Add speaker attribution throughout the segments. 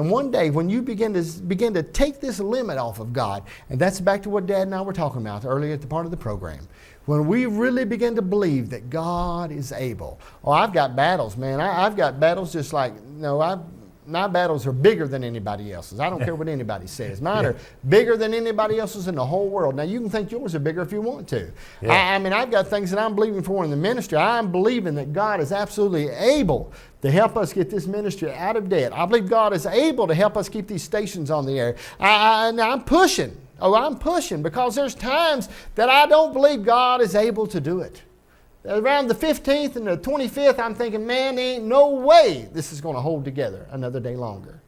Speaker 1: And one day when you begin to take this limit off of God, and that's back to what Dad and I were talking about earlier at the part of the program, when we really begin to believe that God is able. Oh, I've got battles, man. I've got battles just like, my battles are bigger than anybody else's. I don't care what anybody says. Mine are bigger than anybody else's in the whole world. Now, you can think yours are bigger if you want to. Yeah. I mean, I've got things that I'm believing for in the ministry. I'm believing that God is absolutely able to help us get this ministry out of debt. I believe God is able to help us keep these stations on the air. I'm pushing. Oh, I'm pushing because there's times that I don't believe God is able to do it. Around the 15th and the 25th, I'm thinking, man, there ain't no way this is going to hold together another day longer.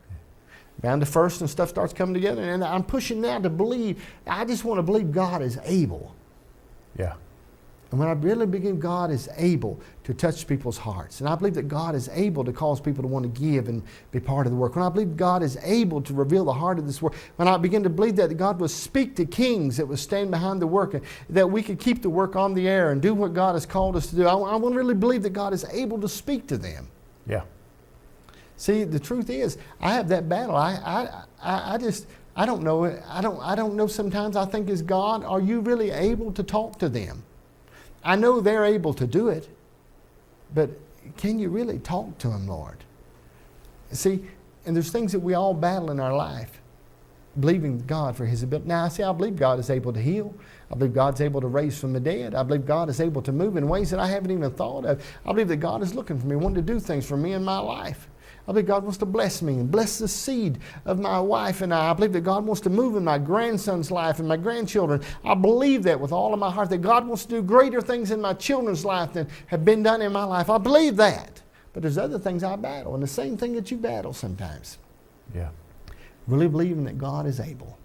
Speaker 1: Around the 1st and stuff starts coming together, and I'm pushing now to believe. I just want to believe God is able.
Speaker 2: Yeah.
Speaker 1: And when I really believe God is able to touch people's hearts, and I believe that God is able to cause people to want to give and be part of the work, when I believe God is able to reveal the heart of this work, when I begin to believe that God will speak to kings that will stand behind the work, and that we could keep the work on the air and do what God has called us to do, I want to really believe that God is able to speak to them.
Speaker 2: Yeah.
Speaker 1: See, the truth is, I have that battle. I don't know. I don't know. Sometimes I think, is God, are you really able to talk to them? I know they're able to do it, but can you really talk to them, Lord? See, and there's things that we all battle in our life, believing God for His ability. Now, I believe God is able to heal. I believe God's able to raise from the dead. I believe God is able to move in ways that I haven't even thought of. I believe that God is looking for me, wanting to do things for me in my life. I believe God wants to bless me and bless the seed of my wife and I. I believe that God wants to move in my grandson's life and my grandchildren. I believe that with all of my heart, that God wants to do greater things in my children's life than have been done in my life. I believe that. But there's other things I battle, and the same thing that you battle sometimes.
Speaker 2: Yeah.
Speaker 1: Really believing that God is able.